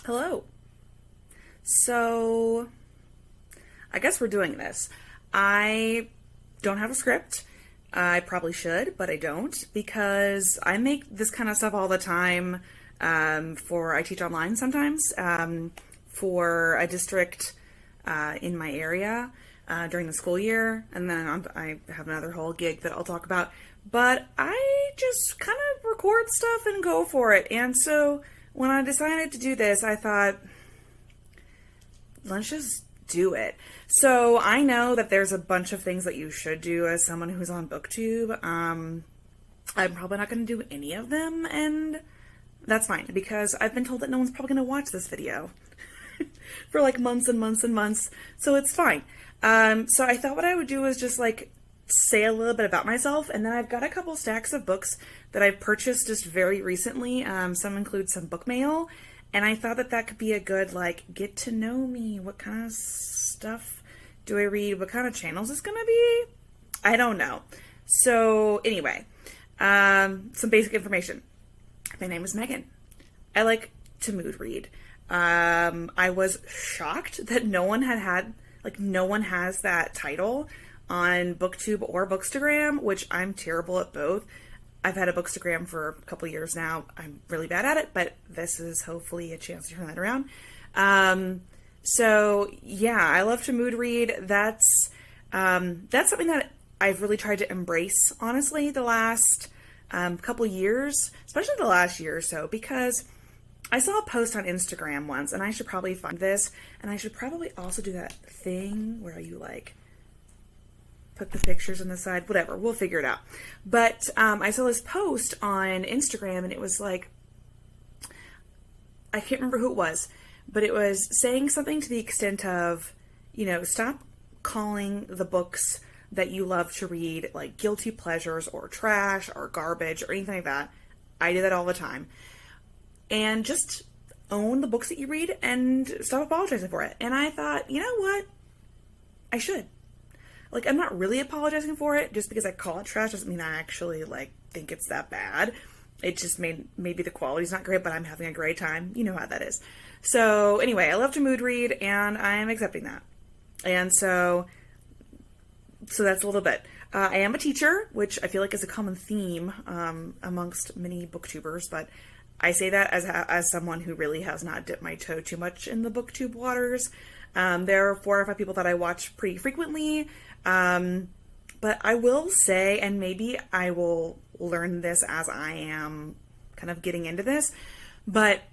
Hello. So, I guess we're doing this. I don't have a script. I probably should, but I don't because I make this kind of stuff all the time. I teach online sometimes for a district in my area during the school year, and then I have another whole gig that I'll talk about. But I just kind of record stuff and go for it. And so when I decided to do this, I thought, let's just do it. So I know that there's a bunch of things that you should do as someone who's on Booktube. I'm probably not going to do any of them, and that's fine because I've been told that no one's probably going to watch this video for like months and months and months, so it's fine. So I thought what I would do is just like say a little bit about myself, and then I've got a couple stacks of books that I've purchased just very recently. Some include some book mail, and I thought that that could be a good like get to know me. What kind of stuff do I read? What kind of channels is gonna be? I don't know. So anyway, some basic information. My name is Megan. I like to mood read. I was shocked that no one has that title on Booktube or Bookstagram, which I'm terrible at both. I've had a Bookstagram for a couple years now. I'm really bad at it, but this is hopefully a chance to turn that around. So yeah, I love to mood read. That's something that I've really tried to embrace, honestly, the last couple years, especially the last year or so, because I saw a post on Instagram once, and I should probably find this, and I should probably also do that thing where you like put the pictures on the side, whatever, we'll figure it out. But I saw this post on Instagram, and it was like, I can't remember who it was, but it was saying something to the extent of, stop calling the books that you love to read like guilty pleasures or trash or garbage or anything like that. I do that all the time. And just own the books that you read and stop apologizing for it. And I thought, you know what? I should. Like, I'm not really apologizing for it. Just because I call it trash doesn't mean I actually, think it's that bad. It just maybe the quality's not great, but I'm having a great time. You know how that is. So, anyway, I love to mood read, and I'm accepting that. And so that's a little bit. I am a teacher, which I feel like is a common theme amongst many booktubers, but I say that as someone who really has not dipped my toe too much in the booktube waters. There are 4 or 5 people that I watch pretty frequently, but I will say, and maybe I will learn this as I am kind of getting into this, but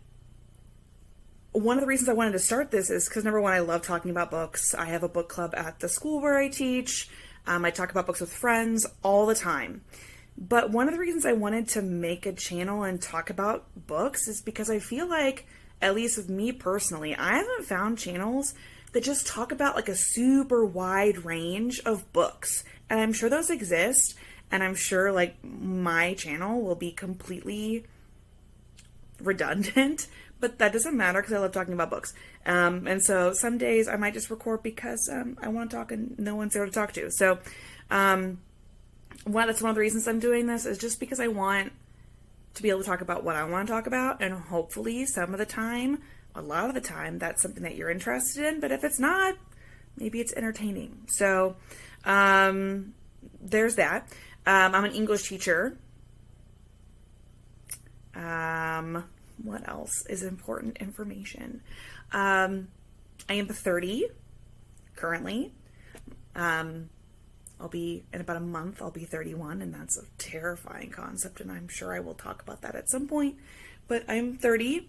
one of the reasons I wanted to start this is because, number one, I love talking about books. I have a book club at the school where I teach. I talk about books with friends all the time. But one of the reasons I wanted to make a channel and talk about books is because I feel like, at least with me personally, I haven't found channels that just talk about like a super wide range of books. And I'm sure those exist, and I'm sure like my channel will be completely redundant, but that doesn't matter because I love talking about books. And so some days I might just record because I want to talk and no one's there to talk to. So that's one of the reasons I'm doing this, is just because I want to be able to talk about what I want to talk about, and hopefully a lot of the time, that's something that you're interested in. But if it's not, maybe it's entertaining. So there's that. I'm an English teacher. What else is important information? I am 30 currently. In about a month, I'll be 31, and that's a terrifying concept, and I'm sure I will talk about that at some point. But I'm 30.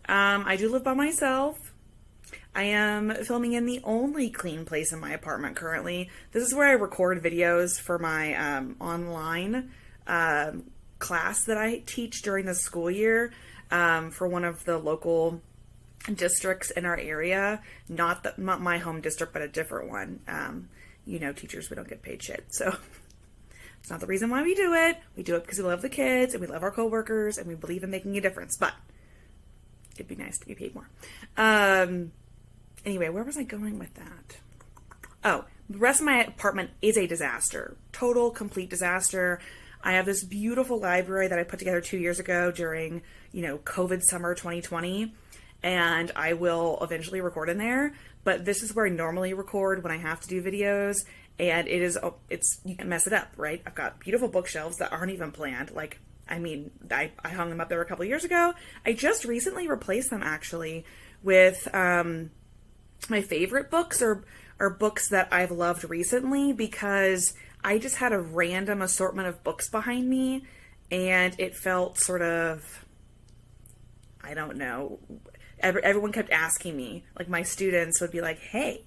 I do live by myself. I am filming in the only clean place in my apartment currently. This is where I record videos for my online class that I teach during the school year for one of the local districts in our area. Not my home district, but a different one. Teachers, we don't get paid shit. So it's not the reason why we do it. We do it because we love the kids and we love our coworkers and we believe in making a difference. But it'd be nice to be paid more. Anyway, where was I going with that? Oh, the rest of my apartment is a disaster. Total, complete disaster. I have this beautiful library that I put together 2 years ago during, COVID summer 2020. and I will eventually record in there. But this is where I normally record when I have to do videos, and you can mess it up, right? I've got beautiful bookshelves that aren't even planned. Like, I mean, I hung them up there a couple years ago. I just recently replaced them actually with my favorite books or books that I've loved recently, because I just had a random assortment of books behind me, and it felt sort of, I don't know, everyone kept asking me, like my students would be like, hey,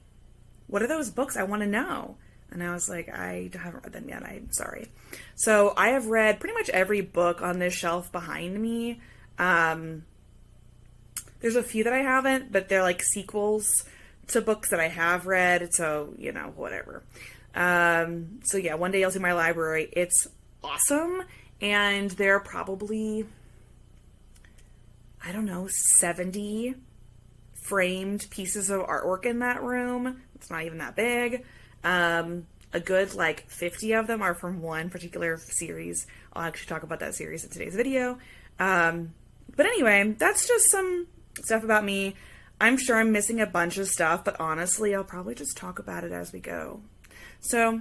what are those books? I want to know. And I was like, I haven't read them yet. I'm sorry. So I have read pretty much every book on this shelf behind me. There's a few that I haven't, but they're like sequels to books that I have read. So, you know, whatever. So yeah, one day you'll see my library. It's awesome. And there are probably, I don't know, 70 framed pieces of artwork in that room. It's not even that big. A good like 50 of them are from one particular series. I'll actually talk about that series in today's video. But anyway, that's just some stuff about me. I'm sure I'm missing a bunch of stuff, but honestly, I'll probably just talk about it as we go. So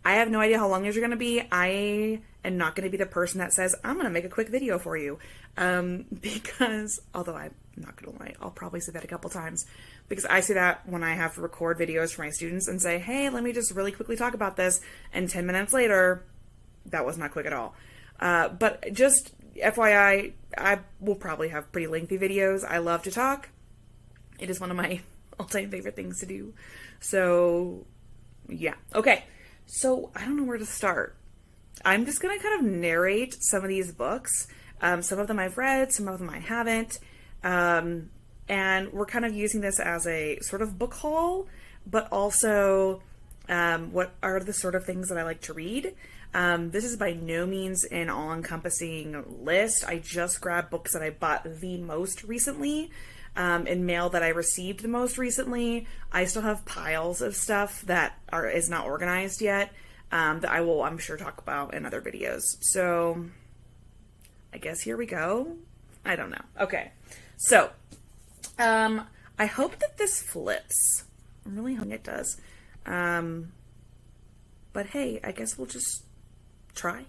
I have no idea how long these are going to be. I am not going to be the person that says, I'm going to make a quick video for you. Because, although I'm not going to lie, I'll probably say that a couple times, because I say that when I have to record videos for my students and say, hey, let me just really quickly talk about this. And 10 minutes later, that was not quick at all. But just FYI, I will probably have pretty lengthy videos. I love to talk. It is one of my all-time favorite things to do. So, yeah. Okay. So, I don't know where to start. I'm just going to kind of narrate some of these books. Some of them I've read, some of them I haven't. And we're kind of using this as a sort of book haul, but also what are the sort of things that I like to read. This is by no means an all-encompassing list. I just grabbed books that I bought the most recently. In mail that I received the most recently. I still have piles of stuff that is not organized yet, that I will, I'm sure, talk about in other videos. So, I guess here we go. I don't know. Okay. So, I hope that this flips. I'm really hoping it does. But hey, I guess we'll just try.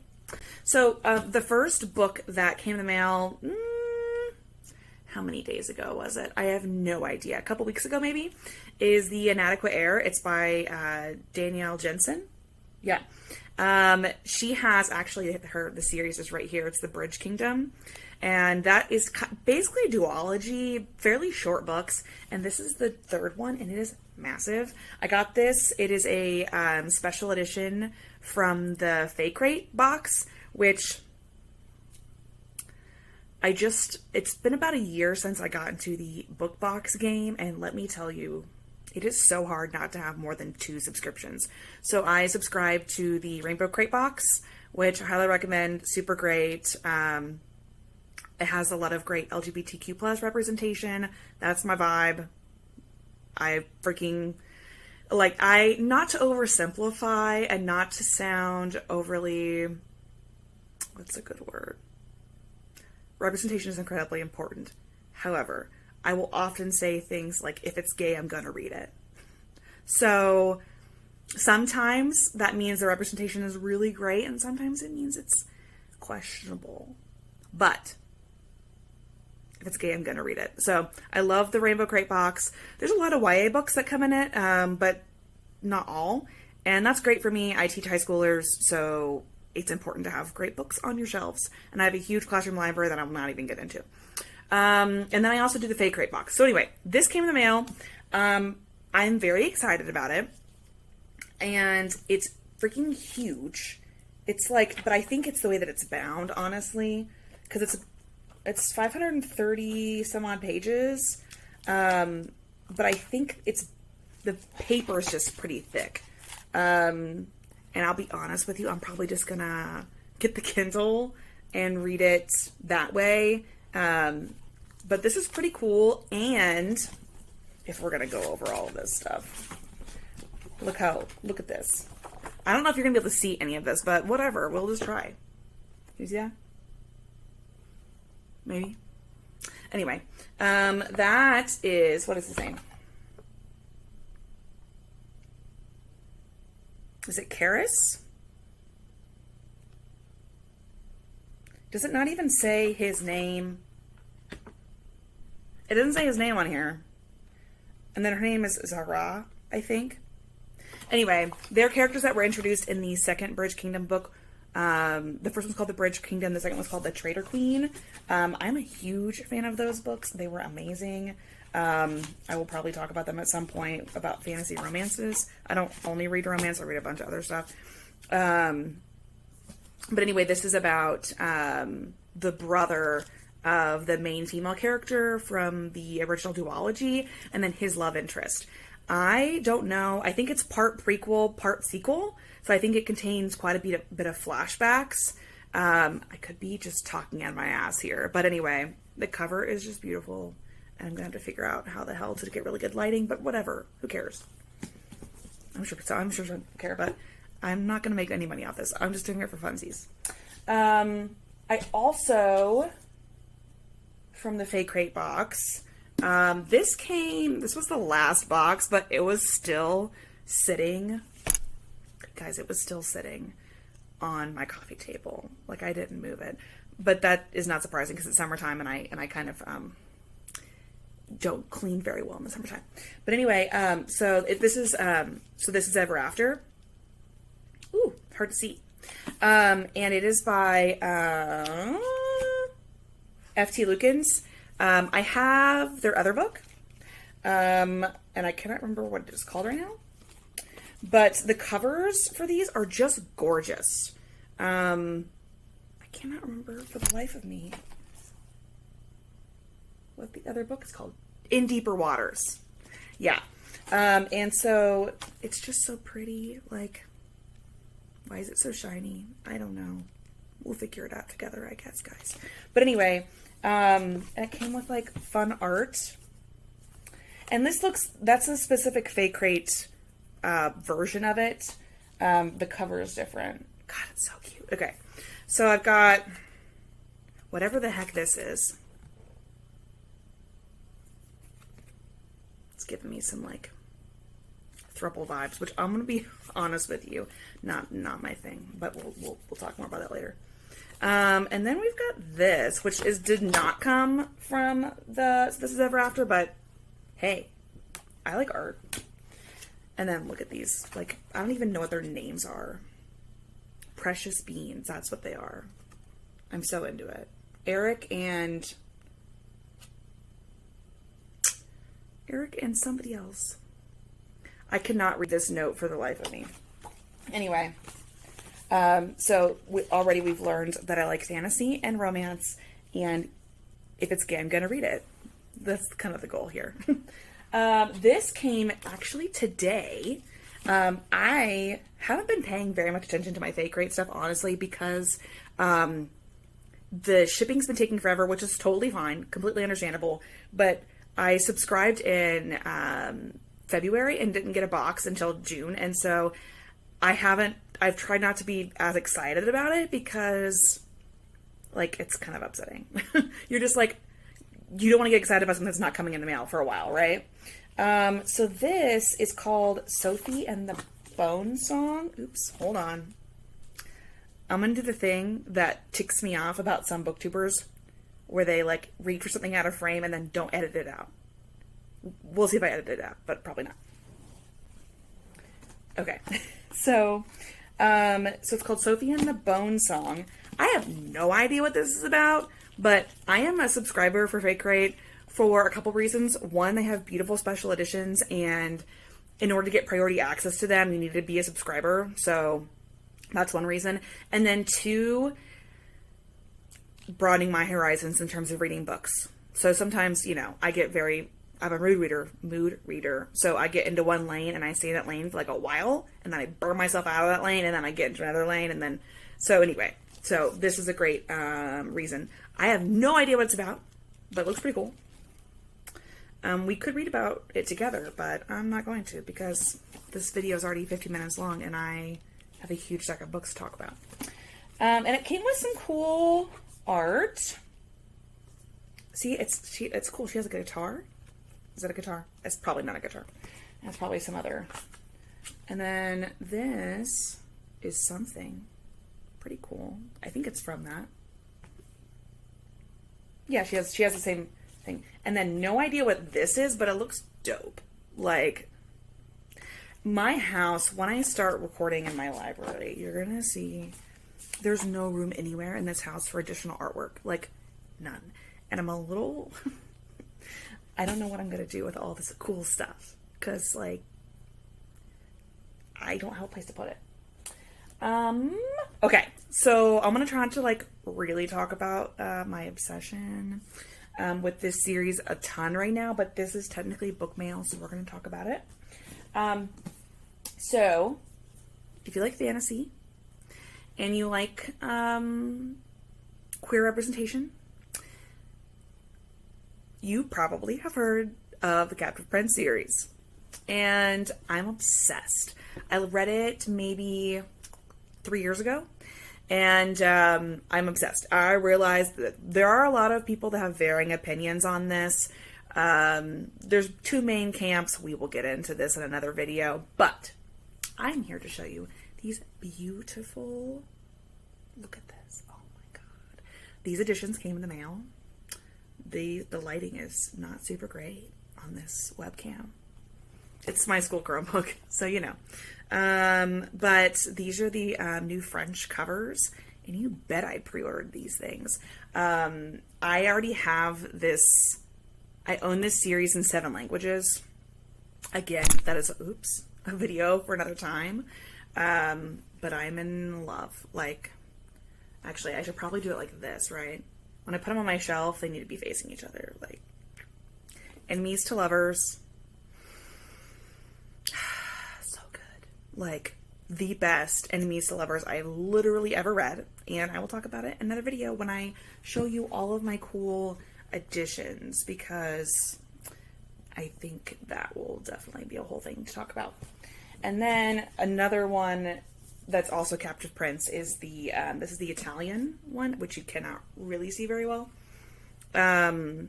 So, the first book that came in the mail, how many days ago was it? I have no idea. A couple weeks ago, maybe, is The Inadequate Heir. It's by Danielle Jensen. Yeah. She has actually, the series is right here. It's The Bridge Kingdom. And that is basically a duology, fairly short books. And this is the third one, and it is massive. I got this. It is a special edition from the Fake Rate box, which it's been about a year since I got into the book box game, and let me tell you, it is so hard not to have more than 2 subscriptions. So I subscribe to the Rainbow Crate box, which I highly recommend. Super great. It has a lot of great LGBTQ plus representation. That's my vibe. I freaking, not to oversimplify and not to sound overly, what's a good word? Representation is incredibly important. However, I will often say things like, if it's gay, I'm gonna read it. So sometimes that means the representation is really great, and sometimes it means it's questionable. But if it's gay, I'm gonna read it. So I love the Rainbow Crate box. There's a lot of YA books that come in it, but not all. And that's great for me. I teach high schoolers, so it's important to have great books on your shelves. And I have a huge classroom library that I'll not even get into. And then I also do the Fake Rate box. So anyway, this came in the mail. I'm very excited about it. And it's freaking huge. It's like, but I think it's the way that it's bound, honestly. Because it's 530 some odd pages. But I think the paper is just pretty thick. And I'll be honest with you, I'm probably just gonna get the Kindle and read it that way. But this is pretty cool. And if we're gonna go over all of this stuff, look at this. I don't know if you're gonna be able to see any of this, but whatever, we'll just try. You see that? Maybe. Anyway, that is, what is his name? Is it Karis? Does it not even say his name? It doesn't say his name on here. And then her name is Zara, I think. Anyway, they're characters that were introduced in the second Bridge Kingdom book. The first one's called The Bridge Kingdom. The second one's called The Traitor Queen. I'm a huge fan of those books. They were amazing. I will probably talk about them at some point, about fantasy romances. I don't only read romance. I read a bunch of other stuff. But anyway, this is about the brother of the main female character from the original duology, and then his love interest. I don't know. I think it's part prequel, part sequel. So I think it contains quite a bit of flashbacks. I could be just talking out my ass here. But anyway, the cover is just beautiful. And I'm going to have to figure out how the hell to get really good lighting. But whatever. Who cares? I'm sure I don't care. But I'm not going to make any money off this. I'm just doing it for funsies. I also, from the Fake Crate box, this was the last box, but it was still sitting. Guys, it was still sitting on my coffee table. Like, I didn't move it. But that is not surprising because it's summertime and I kind of don't clean very well in the summertime. But anyway, this is Ever After. Ooh, hard to see. And it is by F.T. Lukens. I have their other book. And I cannot remember what it is called right now. But the covers for these are just gorgeous. I cannot remember for the life of me what the other book is called. In Deeper Waters. Yeah. And so it's just so pretty. Like, why is it so shiny? I don't know. We'll figure it out together, I guess, guys. But anyway, and it came with like fun art. And that's a specific Fake Crate version of it. The cover is different. God, it's so cute. Okay, so I've got whatever the heck this is. It's giving me some like throuple vibes, which I'm gonna be honest with you, not my thing. But we'll talk more about that later. And then we've got this, which did not come from This Is Ever After, but hey, I like art. And then look at these. Like, I don't even know what their names are. Precious Beans, that's what they are. I'm so into it. Eric and somebody else. I cannot read this note for the life of me. Anyway, so we've learned that I like fantasy and romance, and if it's gay, I'm going to read it. That's kind of the goal here. This came actually today. I haven't been paying very much attention to my Fake Crate stuff, honestly, because the shipping's been taking forever, which is totally fine, completely understandable. But I subscribed in February and didn't get a box until June, and so I've tried not to be as excited about it because, like, it's kind of upsetting. You're just like, you don't want to get excited about something that's not coming in the mail for a while, right? So this is called Sophie and the Bone Song. Oops, hold on. I'm going to do the thing that ticks me off about some booktubers where they, like, read for something out of frame and then don't edit it out. We'll see if I edit it out, but probably not. Okay. So it's called Sophie and the Bone Song. I have no idea what this is about, but I am a subscriber for Fake Crate for a couple reasons. One, they have beautiful special editions, and in order to get priority access to them, you need to be a subscriber. So that's one reason. And then two, broadening my horizons in terms of reading books. So sometimes, I'm a mood reader. So I get into one lane and I stay in that lane for like a while, and then I burn myself out of that lane, and then I get into another lane, and then, so anyway, so this is a great reason. I have no idea what it's about, but it looks pretty cool. We could read about it together, but I'm not going to because this video is already 15 minutes long and I have a huge stack of books to talk about. And it came with some cool art. See, it's cool. She has a guitar. Is that a guitar? It's probably not a guitar. That's probably some other. And then this is something pretty cool. I think it's from that. Yeah, she has the same thing. And then no idea what this is, but it looks dope. Like, my house, when I start recording in my library, you're gonna see there's no room anywhere in this house for additional artwork. Like, none. And I'm a little... I don't know what I'm gonna do with all this cool stuff. Because, like, I don't have a place to put it. Okay, so I'm gonna try not to, like, really talk about my obsession with this series a ton right now, but this is technically book mail, so we're gonna talk about it. So, if you like fantasy, and you like queer representation, you probably have heard of the Captive Prince series. And I'm obsessed. I read it maybe 3 years ago, and I'm obsessed. I realized that there are a lot of people that have varying opinions on this. There's two main camps. We will get into this in another video, but I'm here to show you these beautiful, look at this, oh my god. These editions came in the mail. The lighting is not super great on this webcam. It's my school Chromebook, so you know. But these are the new French covers, and you bet I pre-ordered these things. I already have this, I own this series in 7 languages. Again, that is, oops, a video for another time. But I'm in love. Like, actually, I should probably do it like this, right? When I put them on my shelf, they need to be facing each other. Like, enemies to lovers. So good. Like, the best enemies to lovers I've literally ever read. And I will talk about it in another video when I show you all of my cool additions, because I think that will definitely be a whole thing to talk about. And then another one that's also Captive Prince is the, this is the Italian one, which you cannot really see very well. And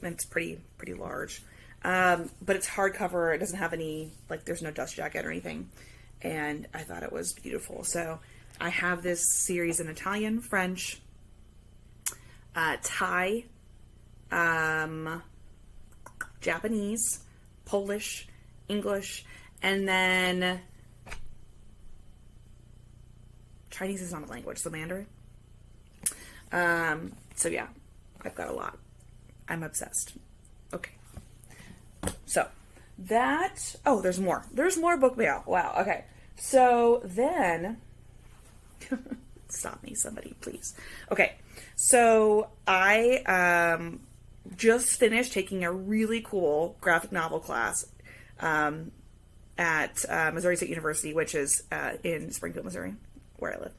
it's pretty large. But it's hardcover. It doesn't have any, like, there's no dust jacket or anything. And I thought it was beautiful. So I have this series in Italian, French, Thai, Japanese, Polish, English, and then Chinese is not a language, so Mandarin. So yeah, I've got a lot. I'm obsessed. Okay. So that, oh, there's more. There's more book mail. Wow. Okay. So then, stop me, somebody, please. Okay. So I just finished taking a really cool graphic novel class at Missouri State University, which is in Springfield, Missouri, where I live.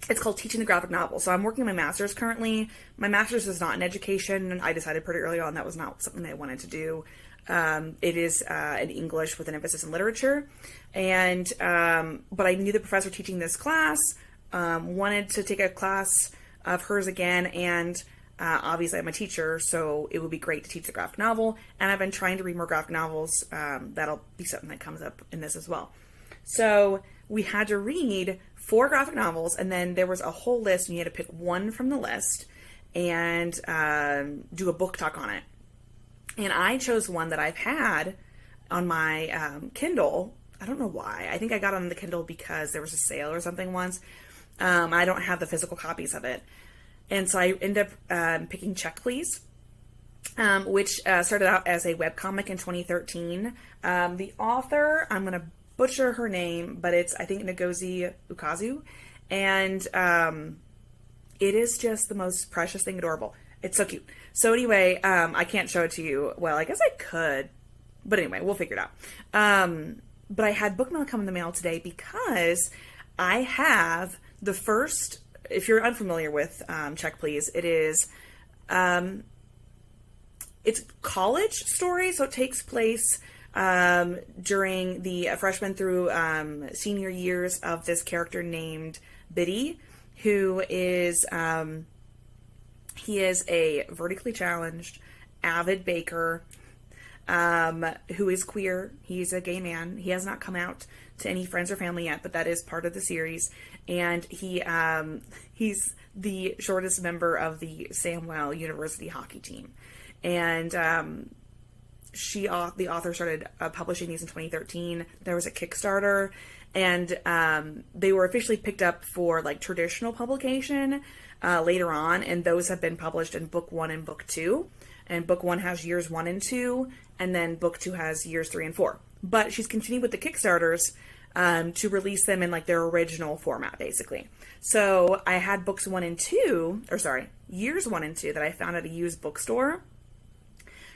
It's called Teaching the Graphic Novel. So I'm working on my master's currently. My master's is not in education, and I decided pretty early on that was not something that I wanted to do. It is in English with an emphasis in literature. And but I knew the professor teaching this class wanted to take a class of hers again, and obviously I'm a teacher, so it would be great to teach the graphic novel. And I've been trying to read more graphic novels. That'll be something that comes up in this as well. So we had to read 4 graphic novels, and then there was a whole list, and you had to pick one from the list and do a book talk on it. And I chose one that I've had on my Kindle. I don't know why. I think I got it on the Kindle because there was a sale or something once. I don't have the physical copies of it. And so I ended up picking Check Please, which started out as a webcomic in 2013. The author, I'm going to butcher her name, but it's, I think, Ngozi Ukazu. And it is just the most precious thing, adorable. It's so cute. So anyway, I can't show it to you. Well, I guess I could. But anyway, we'll figure it out. But I had book mail come in the mail today because I have the first, if you're unfamiliar with Check Please, it is, it's college story, so it takes place during the freshman through senior years of this character named Biddy, who is He is a vertically challenged, avid baker, who is queer. He's a gay man. He has not come out to any friends or family yet, but that is part of the series. And he's the shortest member of the Samwell University hockey team. And the author started publishing these in 2013. There was a Kickstarter, and they were officially picked up for like traditional publication later on, and those have been published in book 1 and book 2. And book 1 has years 1 and 2, and then book 2 has years 3 and 4. But she's continued with the Kickstarters to release them in like their original format, basically. So I had years 1 and 2 that I found at a used bookstore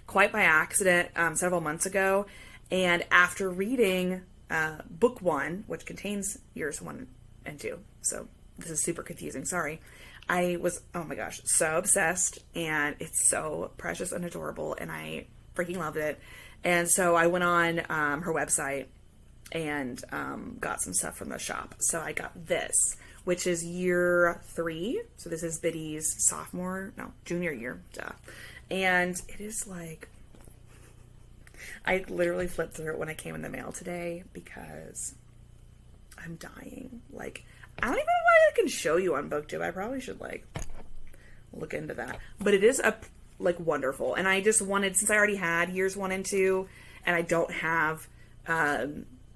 quite by accident several months ago. And after reading book 1, which contains years 1 and 2, so this is super confusing, sorry. I was, oh my gosh, so obsessed, and it's so precious and adorable, and I freaking loved it. And so I went on her website and got some stuff from the shop. So I got this, which is year 3. So this is Biddy's junior year, duh. And it is like, I literally flipped through it when it came in the mail today because I'm dying. Like, I don't even know why I can show you on Booktube. I probably should like look into that. But it is wonderful. And I just wanted, since I already had years 1 and 2, and I don't have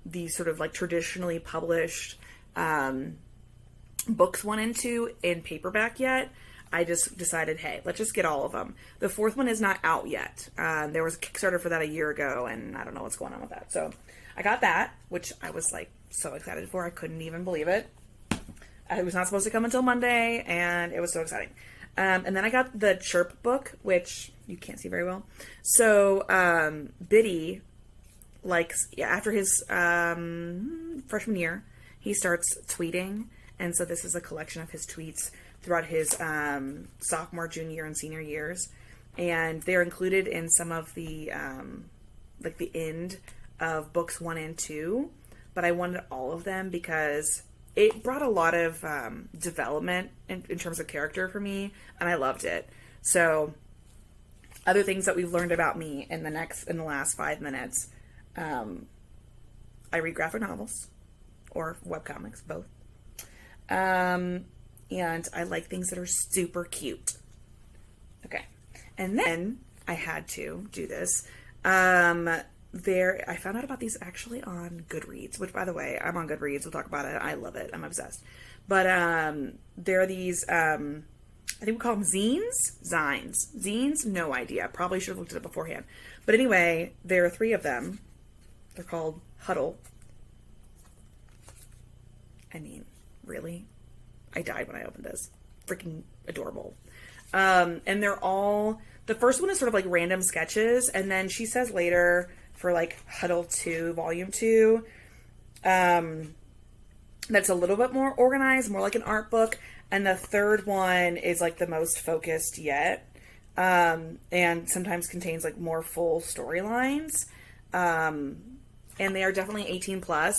these sort of like traditionally published books 1 and 2 in paperback yet, I just decided, hey, let's just get all of them. The 4th one is not out yet. There was a Kickstarter for that a year ago, and I don't know what's going on with that. So I got that, which I was like so excited for. I couldn't even believe it. It was not supposed to come until Monday, and it was so exciting. And then I got the Chirp book, which you can't see very well. So Biddy likes, after his freshman year, he starts tweeting. And so this is a collection of his tweets throughout his sophomore, junior, and senior years. And they're included in some of the, like the end of books 1 and 2. But I wanted all of them because it brought a lot of development in terms of character for me, and I loved it. So, other things that we've learned about me in the last 5 minutes. I read graphic novels or webcomics, both. And I like things that are super cute. Okay. And then I had to do this. I found out about these actually on Goodreads, which, by the way, I'm on Goodreads. We'll talk about it. I love it. I'm obsessed. But there are these, I think we call them zines. Zines? No idea. Probably should have looked at it beforehand. But anyway, there are 3 of them. They're called Huddle. I mean, really? I died when I opened this. Freaking adorable. And they're all, the first one is sort of like random sketches, and then she says later, for like Huddle 2, Volume 2, that's a little bit more organized, more like an art book. And the third one is like the most focused yet, and sometimes contains like more full storylines. And they are definitely 18 plus,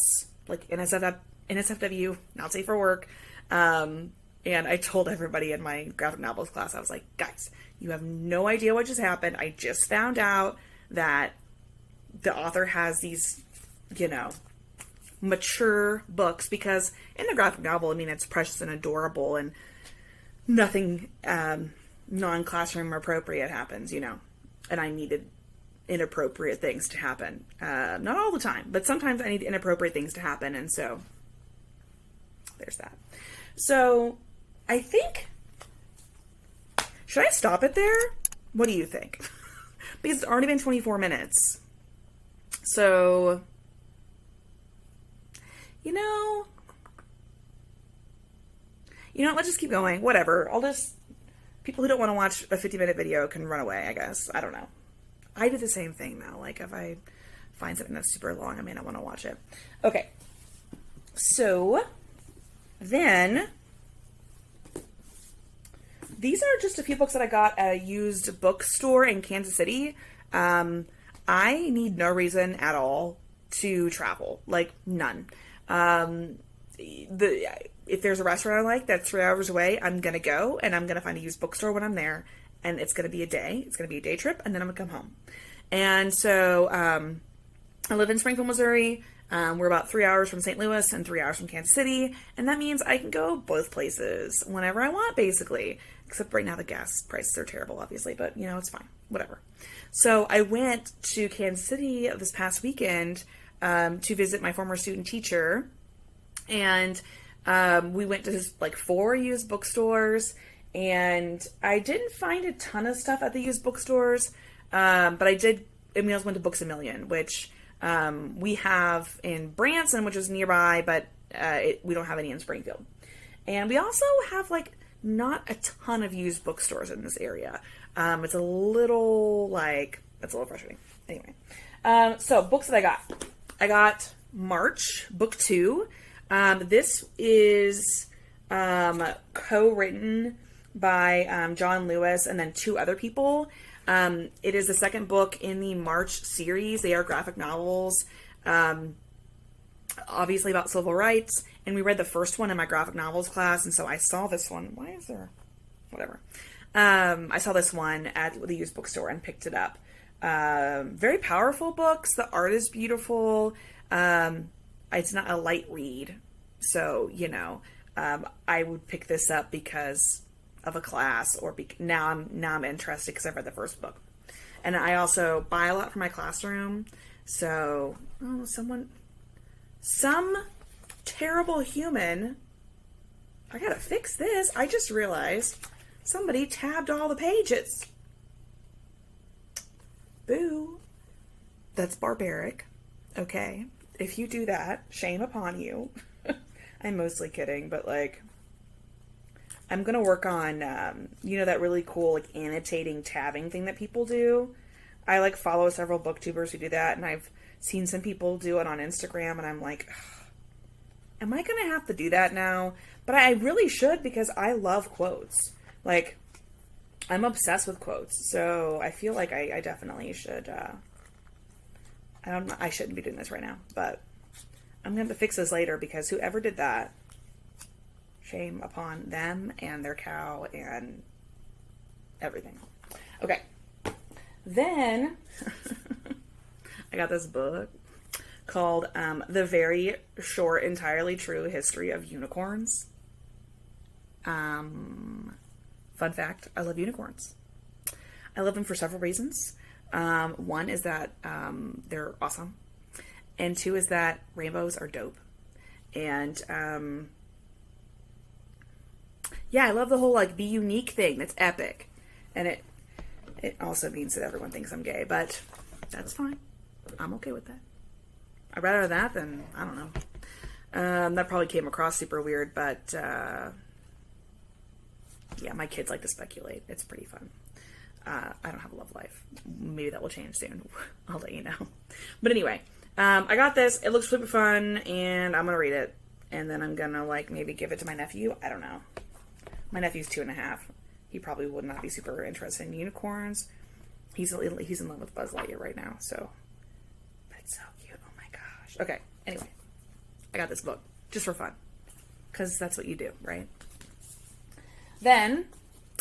like NSFW, not safe for work. And I told everybody in my graphic novels class, I was like, guys, you have no idea what just happened. I just found out that the author has these, mature books, because in the graphic novel, I mean, it's precious and adorable and nothing non-classroom appropriate happens, and I needed inappropriate things to happen. Not all the time, but sometimes I need inappropriate things to happen, and so there's that. So I think, should I stop it there? What do you think? Because it's already been 24 minutes. So, let's just keep going. Whatever. People who don't want to watch a 50-minute video can run away, I guess. I don't know. I do the same thing now. Like, if I find something that's super long, I may not want to watch it. Okay. So, then, these are just a few books that I got at a used bookstore in Kansas City. I need no reason at all to travel. Like, none. if there's a restaurant I like that's 3 hours away, I'm going to go, and I'm going to find a used bookstore when I'm there, and it's going to be a day. It's going to be a day trip, and then I'm going to come home. And so I live in Springfield, Missouri. We're about 3 hours from St. Louis and 3 hours from Kansas City, and that means I can go both places whenever I want, basically. Except right now the gas prices are terrible, obviously, but, you know, it's fine. Whatever. So I went to Kansas City this past weekend to visit my former student teacher, and we went to like 4 used bookstores, and I didn't find a ton of stuff at the used bookstores, but I also went to Books A Million, which we have in Branson, which is nearby, but we don't have any in Springfield. And we also have like not a ton of used bookstores in this area. It's a little frustrating. Anyway, so books that I got. I got March, book 2. This is co-written by John Lewis and then 2 other people. It is the second book in the March series. They are graphic novels, obviously about civil rights, and we read the first one in my graphic novels class, and so I saw this one. Why is there... Whatever. I saw this one at the used bookstore and picked it up. Very powerful books. The art is beautiful. It's not a light read, so, you know, I would pick this up because of a class, or now I'm interested because I've read the first book. And I also buy a lot for my classroom, so some terrible human, I gotta fix this. I just realized somebody tabbed all the pages. Boo. That's barbaric. Okay. If you do that, shame upon you. I'm mostly kidding, but like, I'm going to work on, that really cool, like, annotating tabbing thing that people do. I, like, follow several booktubers who do that, and I've seen some people do it on Instagram, and I'm like, am I going to have to do that now? But I really should, because I love quotes. Like, I'm obsessed with quotes, so I feel like I definitely should, I shouldn't be doing this right now, but I'm going to fix this later, because whoever did that, shame upon them and their cow and everything. Okay. Then I got this book called The Very Short, Entirely True History of Unicorns. Fun fact, I love unicorns. I love them for several reasons. One is that they're awesome. And 2 is that rainbows are dope. And yeah, I love the whole, like, be unique thing. That's epic. And it also means that everyone thinks I'm gay, but that's fine. I'm okay with that. I'd rather that than, I don't know. That probably came across super weird, but, yeah, my kids like to speculate. It's pretty fun. I don't have a love life. Maybe that will change soon. I'll let you know. But anyway, I got this. It looks super fun, and I'm going to read it. And then I'm going to, like, maybe give it to my nephew. I don't know. My nephew's 2.5. He probably would not be super interested in unicorns. He's in love with Buzz Lightyear right now, so. But it's so cute. Oh my gosh. Okay, anyway. I got this book. Just for fun. Because that's what you do, right? Then,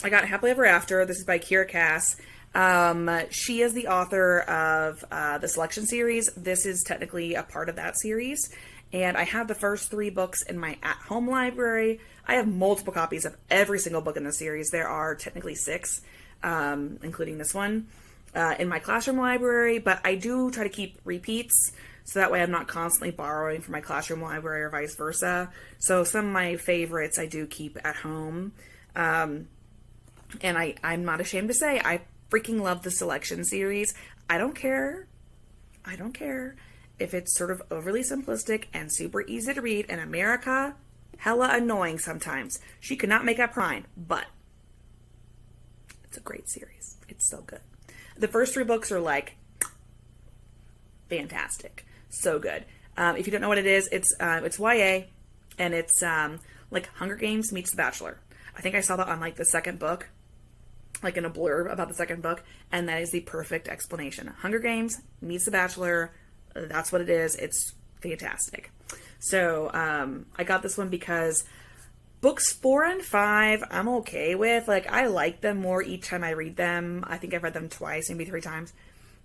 I got Happily Ever After. This is by Kira Cass. She is the author of the Selection series. This is technically a part of that series. And I have the first 3 books in my at-home library. I have multiple copies of every single book in the series. There are technically 6, including this one, in my classroom library. But I do try to keep repeats, so that way I'm not constantly borrowing from my classroom library or vice versa. So some of my favorites I do keep at home. And I'm not ashamed to say I freaking love the Selection series. I don't care if it's sort of overly simplistic and super easy to read, and America, hella annoying sometimes. She could not make up her mind, but it's a great series. It's so good. The first 3 books are like fantastic. So good. If you don't know what it is, it's YA, and it's like Hunger Games meets The Bachelor. I think I saw that on like the second book, like in a blurb about the second book, and that is the perfect explanation. Hunger Games meets The Bachelor. That's what it is. It's fantastic. So I got this one because Books 4 and 5, I'm okay with. Like, I like them more each time I read them. I think I've read them twice, maybe 3 times.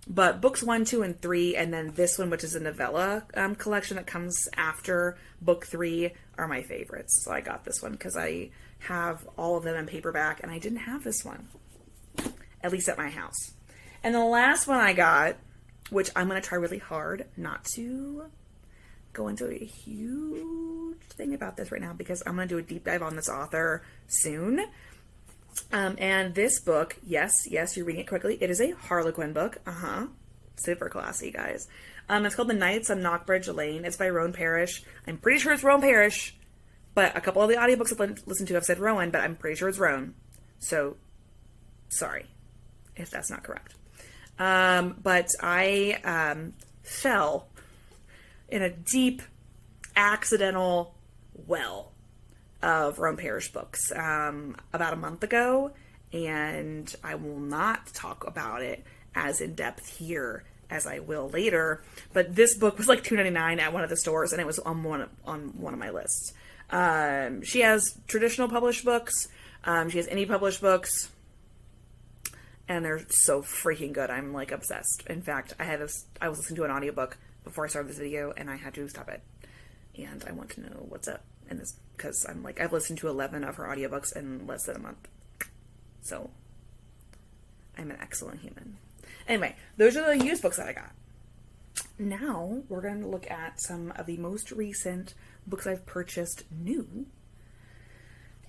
But books 1, 2, and 3, and then this one, which is a novella collection that comes after book 3, are my favorites. So I got this one because I have all of them in paperback, and I didn't have this one, at least at my house. And the last one I got, which I'm going to try really hard not to go into a huge thing about this right now, because I'm going to do a deep dive on this author soon. And this book, yes, you're reading it correctly. It is a Harlequin book. Super classy, guys. It's called The Nights on Knockbridge Lane. It's by Rowan Parrish. I'm pretty sure it's Rowan Parrish, but a couple of the audiobooks I've listened to have said Rowan, but I'm pretty sure it's Rowan. So, sorry if that's not correct. But I fell in a deep, accidental well of Rowan Parrish books about a month ago, and I will not talk about it as in depth here as I will later. But this book was like $2.99 at one of the stores, and it was on one of my lists. She has traditional published books. She has indie published books. And they're so freaking good. I'm like obsessed. In fact, I was listening to an audiobook before I started this video, and I had to stop it. And I want to know what's up in this, because I'm like, I've listened to 11 of her audiobooks in less than a month. So I'm an excellent human. Anyway, those are the used books that I got. Now we're going to look at some of the most recent books I've purchased new.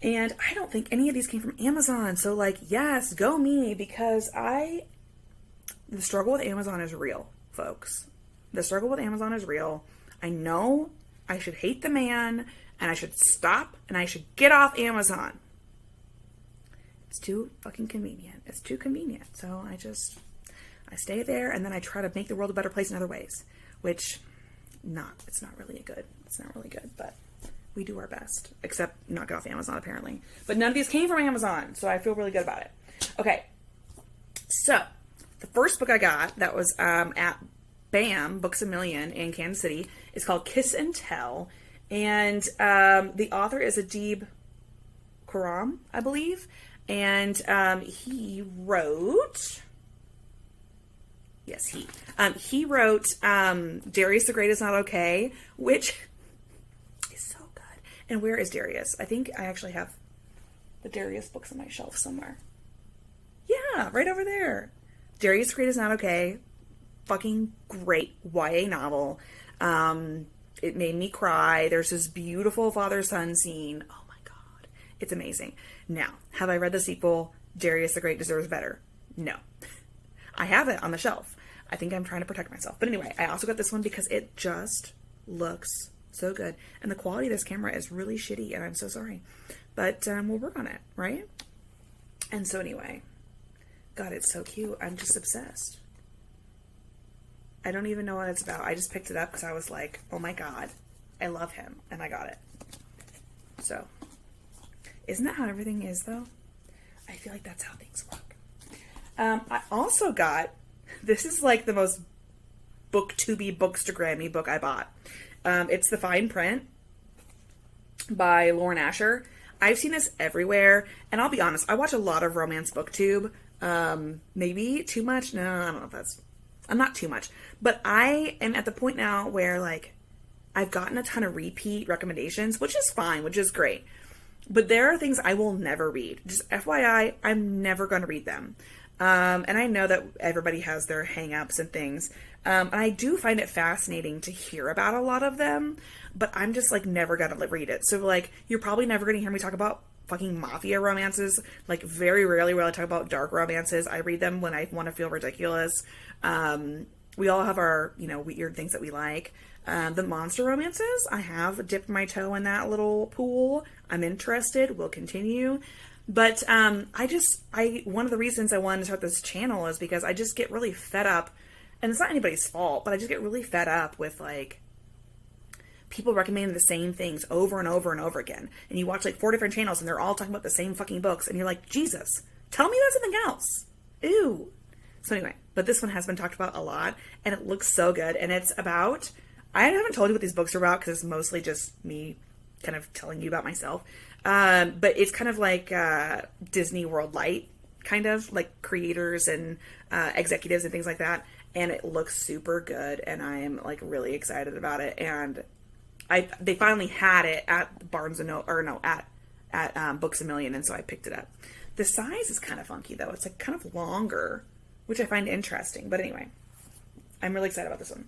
And I don't think any of these came from Amazon. So, like, yes, go me, because the struggle with Amazon is real, folks. The struggle with Amazon is real. I know I should hate the man, and I should stop, and I should get off Amazon. It's too fucking convenient. It's too convenient. So I stay there, and then I try to make the world a better place in other ways, which it's not really good, but we do our best, except not get off Amazon, apparently. But none of these came from Amazon, so I feel really good about it. Okay, so the first book I got that was at BAM, Books A Million in Kansas City, is called Kiss and Tell, and the author is Adib Khorram, I believe, and he wrote... Yes, he wrote Darius the Great Is Not Okay, which... And where is Darius? I think I actually have the Darius books on my shelf somewhere. Yeah, right over there. Darius the Great Is Not Okay. Fucking great YA novel. It made me cry. There's this beautiful father-son scene. Oh my god. It's amazing. Now, have I read the sequel, Darius the Great Deserves Better? No. I have it on the shelf. I think I'm trying to protect myself. But anyway, I also got this one because it just looks so good. And the quality of this camera is really shitty, and I'm so sorry. But we'll work on it, right? And so anyway, God, it's so cute. I'm just obsessed. I don't even know what it's about. I just picked it up because I was like, oh my god, I love him. And I got it. So, isn't that how everything is, though? I feel like that's how things work. I also got, this is like the most Booktube, Bookstagrammy book I bought. It's The Fine Print by Lauren Asher. I've seen this everywhere, and I'll be honest, I watch a lot of romance Booktube. Maybe too much? No, I don't know if I'm not too much. But I am at the point now where, like, I've gotten a ton of repeat recommendations, which is fine, which is great. But there are things I will never read. Just FYI, I'm never going to read them. And I know that everybody has their hang-ups and things. And I do find it fascinating to hear about a lot of them, but I'm just, like, never gonna read it. So, like, you're probably never gonna hear me talk about fucking mafia romances. Like, very rarely will I talk about dark romances. I read them when I want to feel ridiculous. We all have our, weird things that we like. The monster romances, I have dipped my toe in that little pool. I'm interested. We'll continue. But one of the reasons I wanted to start this channel is because I just get really fed up, and it's not anybody's fault, but I just get really fed up with, like, people recommending the same things over and over and over again. And you watch, like, 4 different channels, and they're all talking about the same fucking books, and you're like, Jesus, tell me about something else. Ew. So anyway, but this one has been talked about a lot, and it looks so good, and it's about, I haven't told you what these books are about, because it's mostly just me kind of telling you about myself. But it's kind of like Disney World Light, kind of like creators and executives and things like that. And it looks super good, and I am like really excited about it. And they finally had it at Barnes and Noble, or no, at Books A Million, and so I picked it up. The size is kind of funky though; it's like kind of longer, which I find interesting. But anyway, I'm really excited about this one.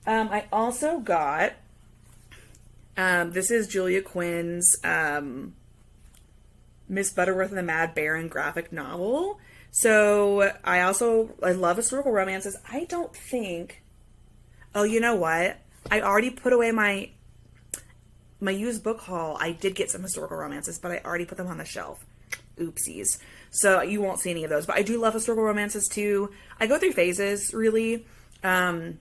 I also got this is Julia Quinn's Miss Butterworth and the Mad Baron graphic novel. So I love historical romances. I don't think. Oh, you know what? I already put away my used book haul. I did get some historical romances, but I already put them on the shelf. Oopsies. So you won't see any of those. But I do love historical romances too. I go through phases, really. And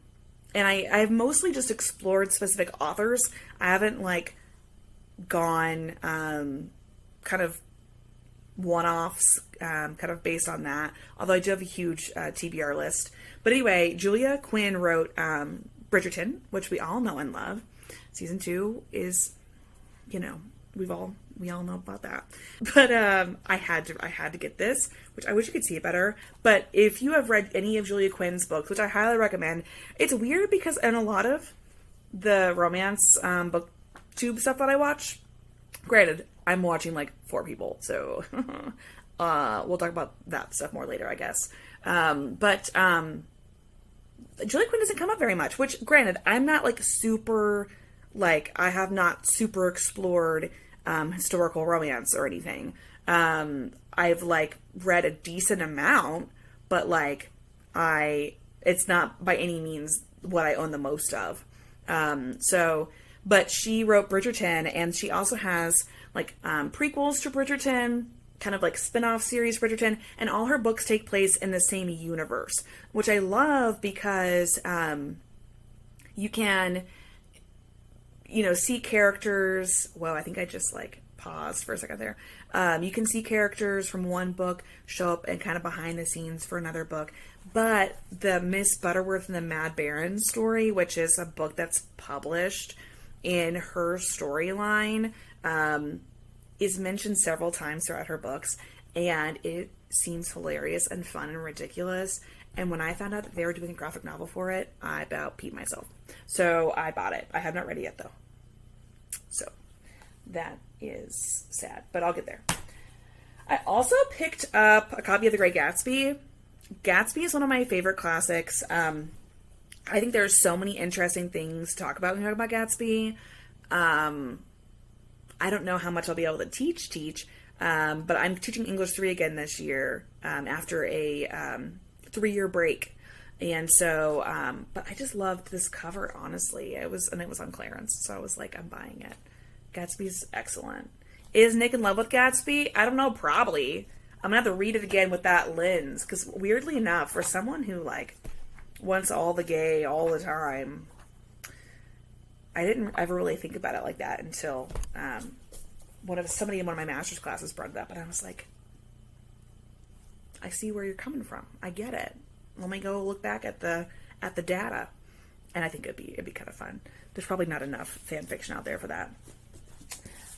I've mostly just explored specific authors. I haven't like gone kind of one-offs kind of based on that, although I do have a huge TBR list. But anyway, Julia Quinn wrote Bridgerton, which we all know and love. Season 2 is, you know, we all know about that. But I had to get this, which I wish you could see it better. But if you have read any of Julia Quinn's books, which I highly recommend, it's weird because in a lot of the romance Booktube stuff that I watch, granted, I'm watching like 4 people, so we'll talk about that stuff more later, I guess. But Julia Quinn doesn't come up very much, which, granted, I'm not like super, like, I have not super explored historical romance or anything. I've like read a decent amount, but like it's not by any means what I own the most of. But she wrote Bridgerton, and she also has like prequels to Bridgerton, kind of like spin-off series Bridgerton, and all her books take place in the same universe, which I love because you can, you know, see characters. Whoa, I think I just like paused for a second there. You can see characters from one book show up and kind of behind the scenes for another book. But the Miss Butterworth and the Mad Baron story, which is a book that's published in her storyline, is mentioned several times throughout her books, and it seems hilarious and fun and ridiculous. And when I found out that they were doing a graphic novel for it, I about peed myself. So I bought it. I have not read it yet, though. So that is sad, but I'll get there. I also picked up a copy of The Great Gatsby. Gatsby is one of my favorite classics. I think there's so many interesting things to talk about when you talk about Gatsby. I don't know how much I'll be able to teach, but I'm teaching English 3 again this year after a 3-year break. And so, but I just loved this cover, honestly. It was on clearance, so I was like, I'm buying it. Gatsby's excellent. Is Nick in love with Gatsby? I don't know, probably. I'm gonna have to read it again with that lens, because weirdly enough, for someone who like wants all the gay all the time, I didn't ever really think about it like that until somebody in one of my master's classes brought it up, and I was like, I see where you're coming from. I get it. Let me go look back at the data, and I think it'd be kind of fun. There's probably not enough fan fiction out there for that.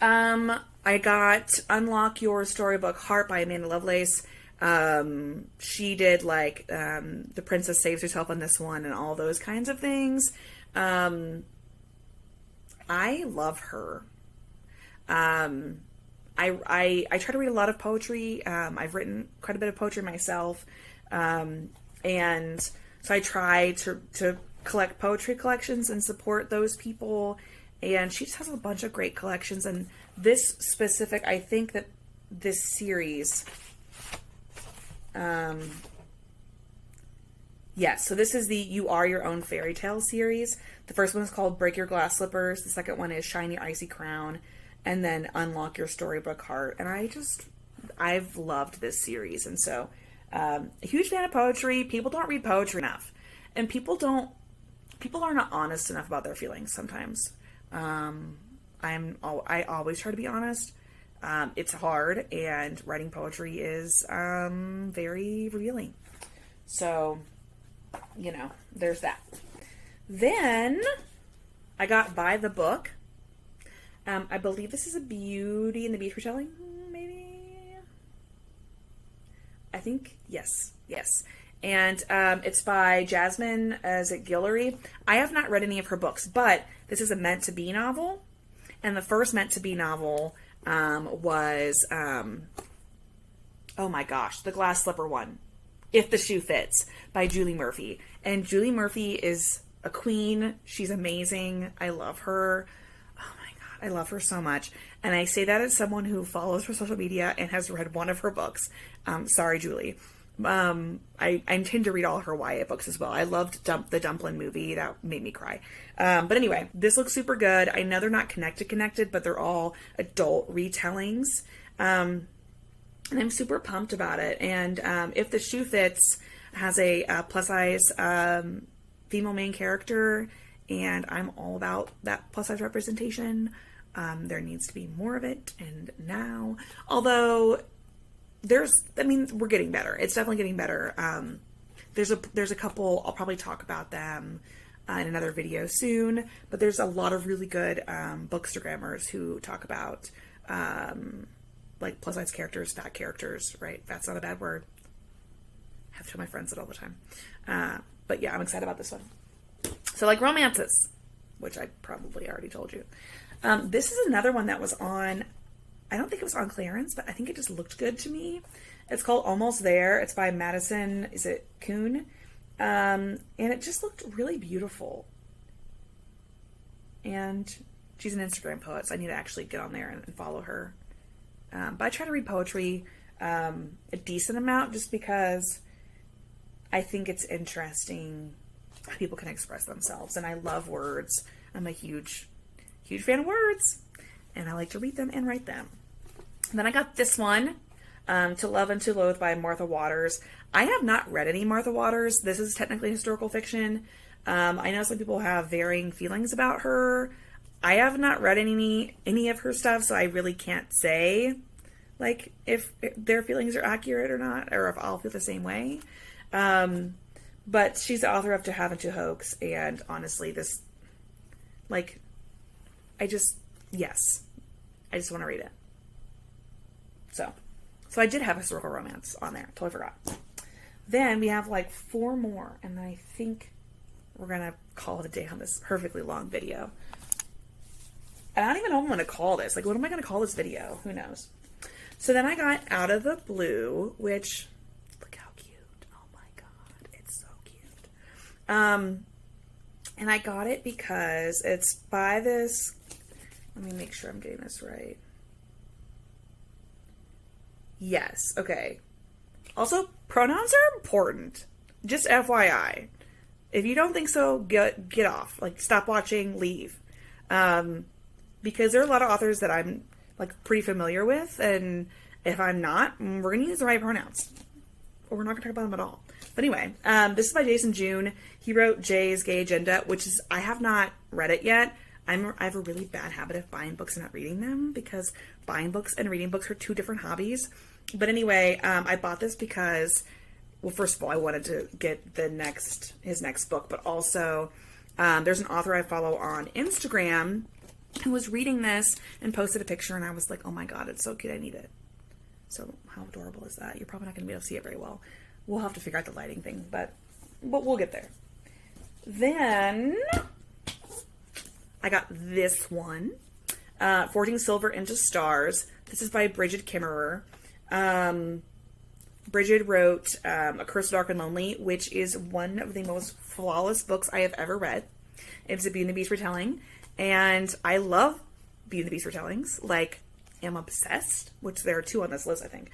I got Unlock Your Storybook Heart by Amanda Lovelace. She did like The Princess Saves Herself on this one and all those kinds of things. I love her. I try to read a lot of poetry. I've written quite a bit of poetry myself. And so I try to collect poetry collections and support those people. And she just has a bunch of great collections. And this specific, I think that this series, yes, so this is the You Are Your Own Fairy Tale series. The first one is called Break Your Glass Slippers. The second one is Shine Your Icy Crown. And then Unlock Your Storybook Heart. And I've loved this series. And so, a huge fan of poetry. People don't read poetry enough. And people are not honest enough about their feelings sometimes. I always try to be honest. It's hard, and writing poetry is very revealing. So, you know, there's that. Then I got By the Book. I believe this is a Beauty and the Beast retelling, maybe? I think, yes. And it's by Jasmine, is it Guillory? I have not read any of her books, but this is a meant-to-be novel. And the first meant-to-be novel was, oh my gosh, the glass slipper one, If the Shoe Fits, by Julie Murphy. And Julie Murphy is a queen. She's amazing. I love her. Oh my God, I love her so much. And I say that as someone who follows her social media and has read one of her books. Sorry, Julie. I intend to read all her YA books as well. I loved the Dumplin' movie. That made me cry. But anyway, this looks super good. I know they're not connected, but they're all adult retellings. And I'm super pumped about it. And If the Shoe Fits has a plus size female main character, and I'm all about that plus size representation. There needs to be more of it, and now. Although we're getting better. It's definitely getting better. There's a couple, I'll probably talk about them in another video soon, but there's a lot of really good bookstagrammers who talk about like plus size characters, fat characters, right? That's not a bad word. I have to tell my friends it all the time. But yeah, I'm excited about this one. So like romances, which I probably already told you. This is another one that was on, I don't think it was on clearance, but I think it just looked good to me. It's called Almost There. It's by Madison, is it Kuhn? And it just looked really beautiful. And she's an Instagram poet, so I need to actually get on there and follow her. But I try to read poetry a decent amount just because I think it's interesting how people can express themselves. And I love words. I'm a huge fan of words. And I like to read them and write them. And then I got this one, To Love and to Loathe by Martha Waters. I have not read any Martha Waters. This is technically historical fiction. I know some people have varying feelings about her. I have not read any of her stuff, so I really can't say like if their feelings are accurate or not, or if I'll feel the same way. But she's the author of To Have and to Hoax, and honestly, this, like, I just want to read it. So I did have historical romance on there. Totally forgot. Then we have like 4 more, and I think we're going to call it a day on this perfectly long video. And I don't even know what I'm going to call this. Like, what am I going to call this video? Who knows? So then I got Out of the Blue, which, look how cute. Oh my God. It's so cute. And I got it because it's by this, let me make sure I'm getting this right. Yes. Okay. Also, pronouns are important. Just FYI. If you don't think so, get off. Like, stop watching, leave. Because there are a lot of authors that I'm like pretty familiar with, and if I'm not, we're going to use the right pronouns. Or we're not going to talk about them at all. But anyway, this is by Jason June. He wrote Jay's Gay Agenda, which is, I have not read it yet. I have a really bad habit of buying books and not reading them, because buying books and reading books are 2 different hobbies. But anyway, I bought this because, well, first of all, I wanted to get his next book, but also there's an author I follow on Instagram who was reading this and posted a picture, and I was like, oh my God, it's so cute, I need it. So how adorable is that? You're probably not going to be able to see it very well. We'll have to figure out the lighting thing, but we'll get there. Then I got this one, Forging Silver into Stars. This is by Bridget Kimmerer. Bridget wrote A Curse, Dark and Lonely, which is one of the most flawless books I have ever read. It's a Beauty and the Beast retelling, and I love Beauty and the Beast retellings. Like, am obsessed, which there are 2 on this list, I think.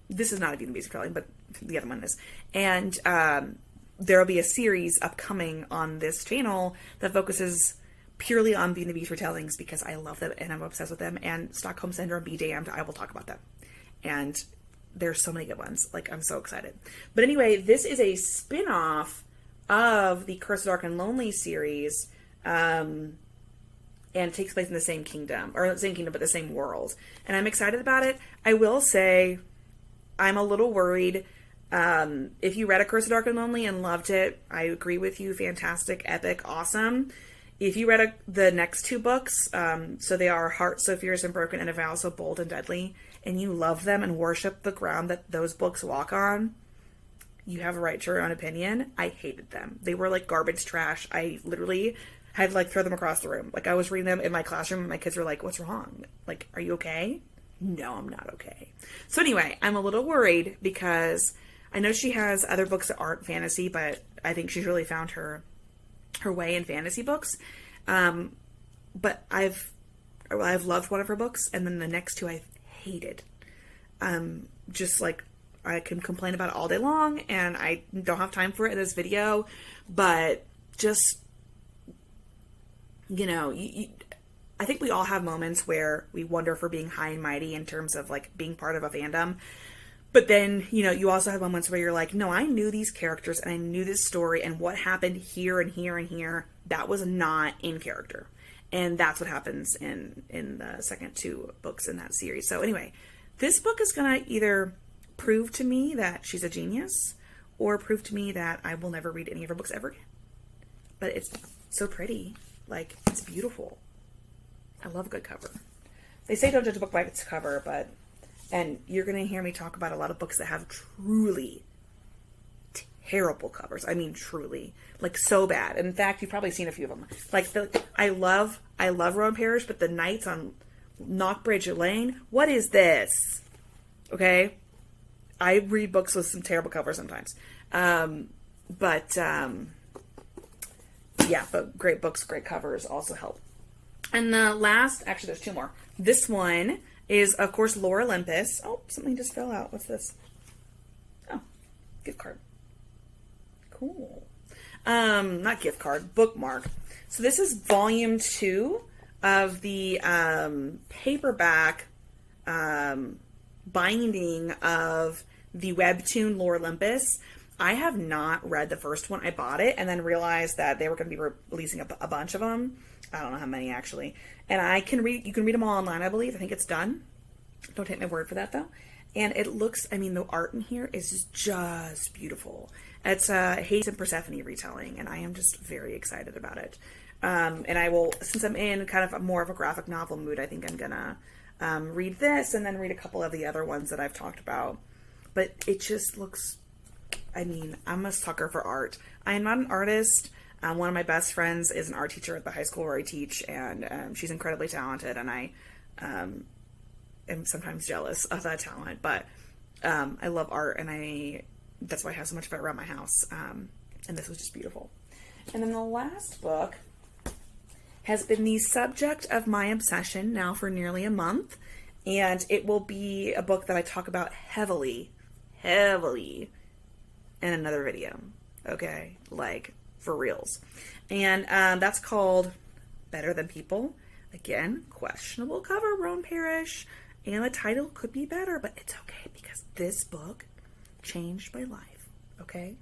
This is not a Beauty and the Beast retelling, but the other one is. And there will be a series upcoming on this channel that focuses purely on Beauty and the Beast retellings, because I love them and I'm obsessed with them. And Stockholm Syndrome, be damned, I will talk about them. And there's so many good ones. Like, I'm so excited. But anyway, this is a spin-off of the Curse, Dark and Lonely series, and it takes place in the same kingdom, or the same kingdom, but the same world. And I'm excited about it. I will say, I'm a little worried. If you read A Curse of Dark and Lonely and loved it, I agree with you. Fantastic, epic, awesome. If you read the next two books, so they are Heart So Fierce and Broken and A Vow So Bold and Deadly, and you love them and worship the ground that those books walk on, you have a right to your own opinion. I hated them. They were like garbage trash. I literally had to like throw them across the room. Like I was reading them in my classroom and my kids were like, what's wrong? Like, are you okay? No, I'm not okay. So anyway, I'm a little worried because I know she has other books that aren't fantasy, but I think she's really found her way in fantasy books. But I've loved one of her books, and then the next two I hated. Just like, I can complain about it all day long, and I don't have time for it in this video, but just, I think we all have moments where we wonder if we're being high and mighty in terms of like being part of a fandom. But then, you also have moments where you're like, no, I knew these characters and I knew this story, and what happened here and here and here, that was not in character. And that's what happens in the second two books in that series. So anyway, this book is going to either prove to me that she's a genius or prove to me that I will never read any of her books ever again. But it's so pretty. Like, it's beautiful. I love a good cover. They say don't judge a book by its cover, and you're going to hear me talk about a lot of books that have truly terrible covers. I mean, truly. Like, so bad. In fact, you've probably seen a few of them. Like, I love Rowan Parrish, but the Knights on Knockbridge Lane, what is this? Okay? I read books with some terrible covers sometimes. But great books, great covers also help. And the last, actually there's two more. This one is, of course, Lore Olympus. Oh, something just fell out. What's this? Oh, gift card. Cool. Not gift card, bookmark. So this is volume 2 of the paperback binding of the webtoon Lore Olympus. I have not read the first one. I bought it and then realized that they were going to be releasing a bunch of them. I don't know how many actually. And you can read them all online, I believe. I think it's done. Don't take my word for that though. And it looks, the art in here is just beautiful. It's a Hades and Persephone retelling, and I am just very excited about it. And I will, since I'm in kind of more of a graphic novel mood, I think I'm gonna read this and then read a couple of the other ones that I've talked about. But it just looks, I'm a sucker for art. I am not an artist. One of my best friends is an art teacher at the high school where I teach, and she's incredibly talented, and I am sometimes jealous of that talent, but I love art, and that's why I have so much of it around my house, and this was just beautiful. And then the last book has been the subject of my obsession now for nearly a month, and it will be a book that I talk about heavily in another video, okay? Like, for reals. And that's called Better Than People. Again, questionable cover, Rowan Parrish, and the title could be better, but it's okay because this book changed my life. Okay,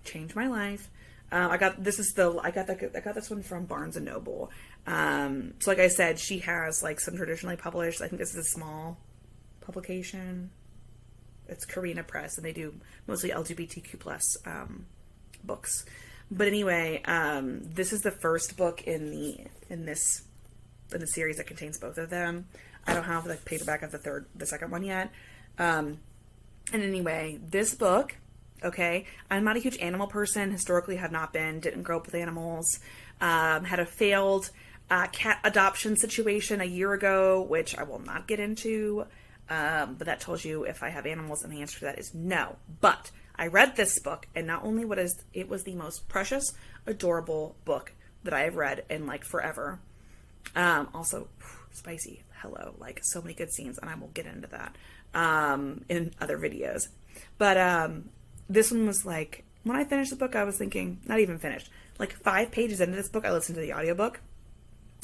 changed my life. I got this one from Barnes and Noble. So like I said, she has like some traditionally published. I think this is a small publication. It's Carina Press, and they do mostly LGBTQ plus books. But anyway, this is the first book in the series that contains both of them. I don't have the paperback of the second one yet. And anyway, this book, okay, I'm not a huge animal person, historically have not been, didn't grow up with animals, had a failed cat adoption situation a year ago, which I will not get into, but that tells you if I have animals, and the answer to that is no. But I read this book, and not only it was the most precious, adorable book that I have read in like forever. Also, spicy. Hello, like so many good scenes, and I will get into that in other videos. But this one was like, when I finished the book, I was thinking, not even finished, like 5 pages into this book, I listened to the audiobook.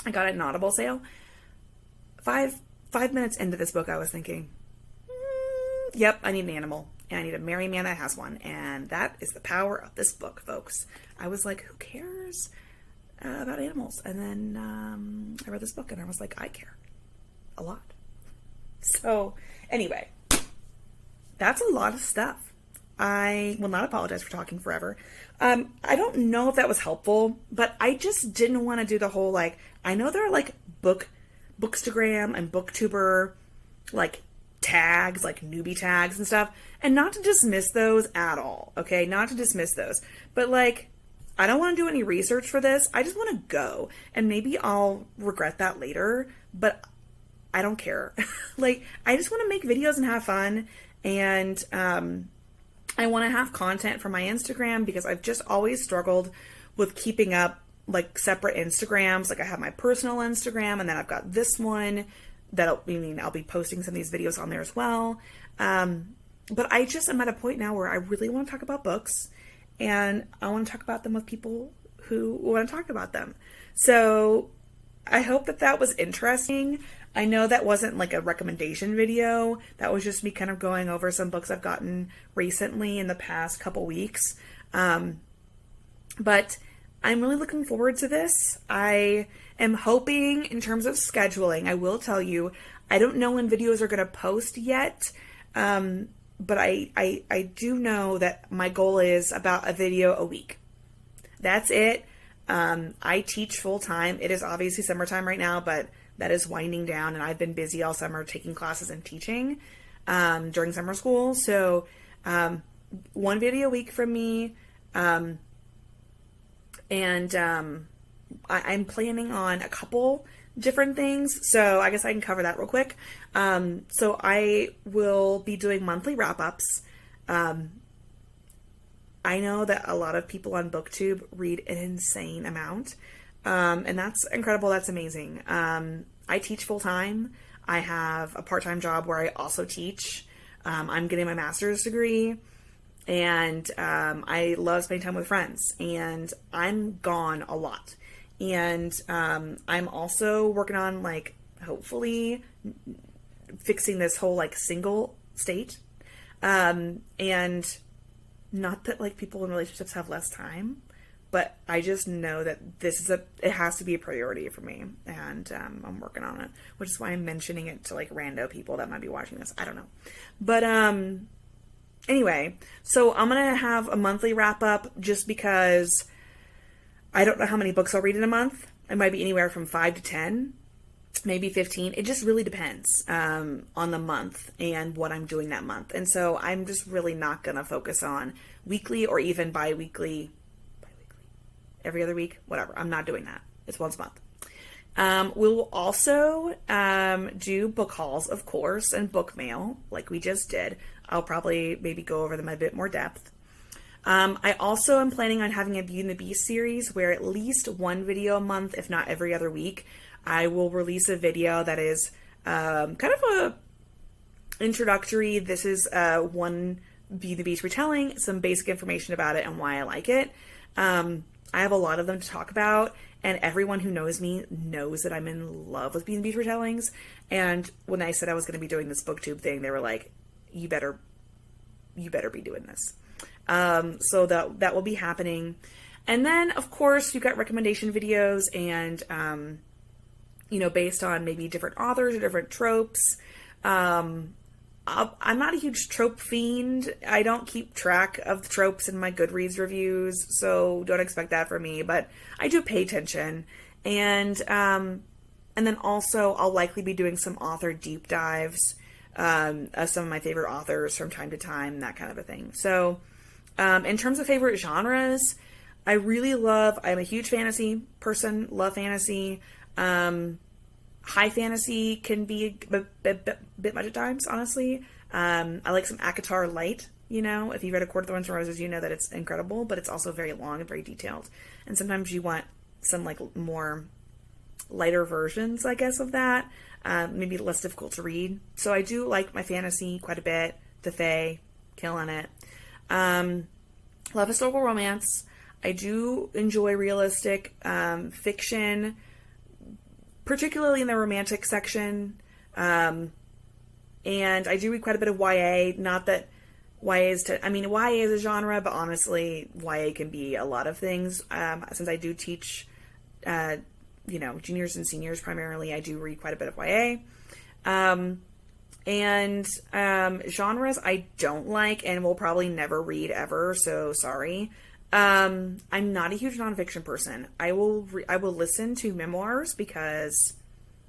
I got it in Audible sale. 5 minutes into this book, I was thinking, yep, I need an animal, and I need a married man that has one, and that is the power of this book, folks. I was like, who cares about animals? And then I read this book, and I was like, I care a lot. So anyway, that's a lot of stuff. I will not apologize for talking forever. I don't know if that was helpful, but I just didn't want to do the whole, like, I know there are like Bookstagram and Booktuber, like, tags, like newbie tags and stuff, and not to dismiss those at all, okay? Not to dismiss those, but like, I don't want to do any research for this. I just want to go, and maybe I'll regret that later, but I don't care. Like, I just want to make videos and have fun, and I want to have content for my Instagram because I've just always struggled with keeping up like separate Instagrams. Like, I have my personal Instagram, and then I've got this one that I'll be posting some of these videos on there as well. But I just am at a point now where I really want to talk about books, and I want to talk about them with people who want to talk about them. So I hope that was interesting. I know that wasn't like a recommendation video. That was just me kind of going over some books I've gotten recently in the past couple weeks. But I'm really looking forward to this. I am hoping, in terms of scheduling, I will tell you, I don't know when videos are going to post yet. But I do know that my goal is about a video a week. That's it. I teach full time. It is obviously summertime right now, but that is winding down, and I've been busy all summer taking classes and teaching during summer school. So one video a week from me, and I'm planning on a couple different things. So I guess I can cover that real quick. So I will be doing monthly wrap-ups. I know that a lot of people on Booktube read an insane amount. And that's incredible. That's amazing. I teach full time. I have a part-time job where I also teach. I'm getting my master's degree, and I love spending time with friends, and I'm gone a lot. And I'm also working on, like, hopefully fixing this whole, like, single state. And not that, like, people in relationships have less time, but I just know that it has to be a priority for me, and I'm working on it, which is why I'm mentioning it to, like, rando people that might be watching this. I don't know. But anyway, so I'm going to have a monthly wrap up just because I don't know how many books I'll read in a month. It might be anywhere from 5 to 10, maybe 15. It just really depends on the month and what I'm doing that month. And so I'm just really not going to focus on weekly or even bi-weekly, every other week, whatever. I'm not doing that. It's once a month. We'll also do book hauls, of course, and book mail like we just did. I'll probably maybe go over them in a bit more depth. I also am planning on having a Beauty and the Beast series where at least one video a month, if not every other week, I will release a video that is kind of a introductory. This is one Beauty and the Beast retelling, some basic information about it and why I like it. I have a lot of them to talk about, and everyone who knows me knows that I'm in love with Beauty and the Beast retellings. And when I said I was going to be doing this Booktube thing, they were like, you better be doing this. So that will be happening. And then, of course, you've got recommendation videos and, based on maybe different authors or different tropes. I'm not a huge trope fiend. I don't keep track of the tropes in my Goodreads reviews, so don't expect that from me, but I do pay attention. And then also I'll likely be doing some author deep dives of some of my favorite authors from time to time, that kind of a thing. So, in terms of favorite genres, I'm a huge fantasy person, love fantasy. High fantasy can be a bit much at times, honestly. I like some ACOTAR light, if you read A Court of Thorns and Roses, you know that it's incredible, but it's also very long and very detailed. And sometimes you want some, like, more lighter versions, I guess, of that. Maybe less difficult to read. So I do like my fantasy quite a bit. The Fae, killing it. Love historical romance. I do enjoy realistic fiction, particularly in the romantic section. And I do read quite a bit of YA. Not that YA is YA is a genre, but honestly, YA can be a lot of things. Since I do teach, juniors and seniors primarily, I do read quite a bit of YA. And genres I don't like and will probably never read ever, so sorry. I'm not a huge nonfiction person. I will listen to memoirs because,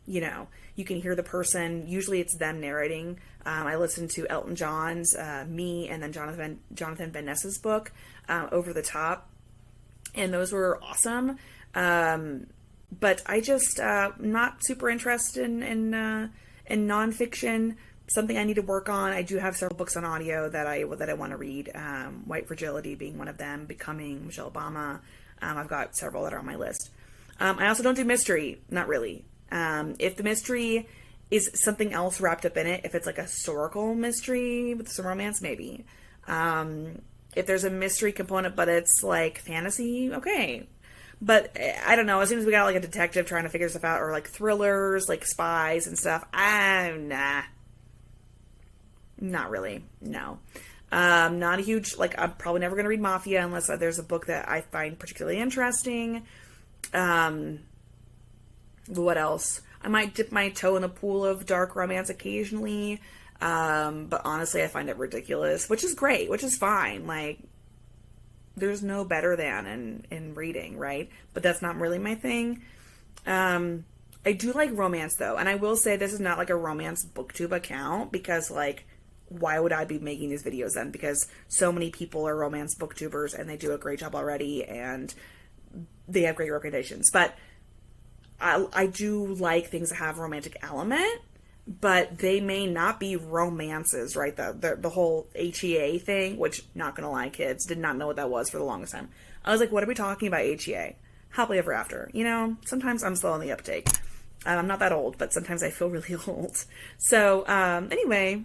you know, you can hear the person. Usually it's them narrating. I listened to Elton John's Me, and then Jonathan Van Ness's book, Over the Top, and those were awesome. But I just not super interested in nonfiction. Something I need to work on. I do have several books on audio that I want to read. White Fragility being one of them. Becoming, Michelle Obama. I've got several that are on my list. I also don't do mystery. Not really. If the mystery is something else wrapped up in it, if it's like a historical mystery with some romance, maybe. If there's a mystery component but it's like fantasy, okay. But I don't know, as soon as we got like a detective trying to figure stuff out, or like thrillers, like spies and stuff, nah. Not really, no. Not a huge, like, I'm probably never going to read Mafia unless there's a book that I find particularly interesting. What else? I might dip my toe in the pool of dark romance occasionally, but honestly, I find it ridiculous, which is great, which is fine. Like, there's no better than in reading, right? But that's not really my thing. I do like romance, though, and I will say this is not like a romance booktube account, because, like, why would I be making these videos then? Because so many people are romance booktubers and they do a great job already and they have great recommendations. But I do like things that have a romantic element, but they may not be romances, right? The whole HEA thing, which, not gonna lie, kids, did not know what that was for the longest time. I was like, what are we talking about, HEA? Happily ever after. You know, sometimes I'm slow on the uptake. I'm not that old, but sometimes I feel really old. So, anyway,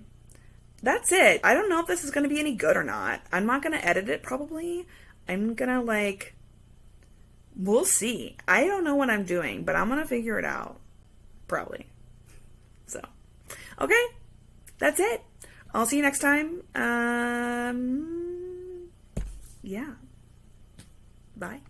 that's it. I don't know if this is going to be any good or not. I'm not going to edit it, probably. I'm going to, like, we'll see. I don't know what I'm doing, but I'm going to figure it out. Probably. So, okay. That's it. I'll see you next time. Yeah. Bye.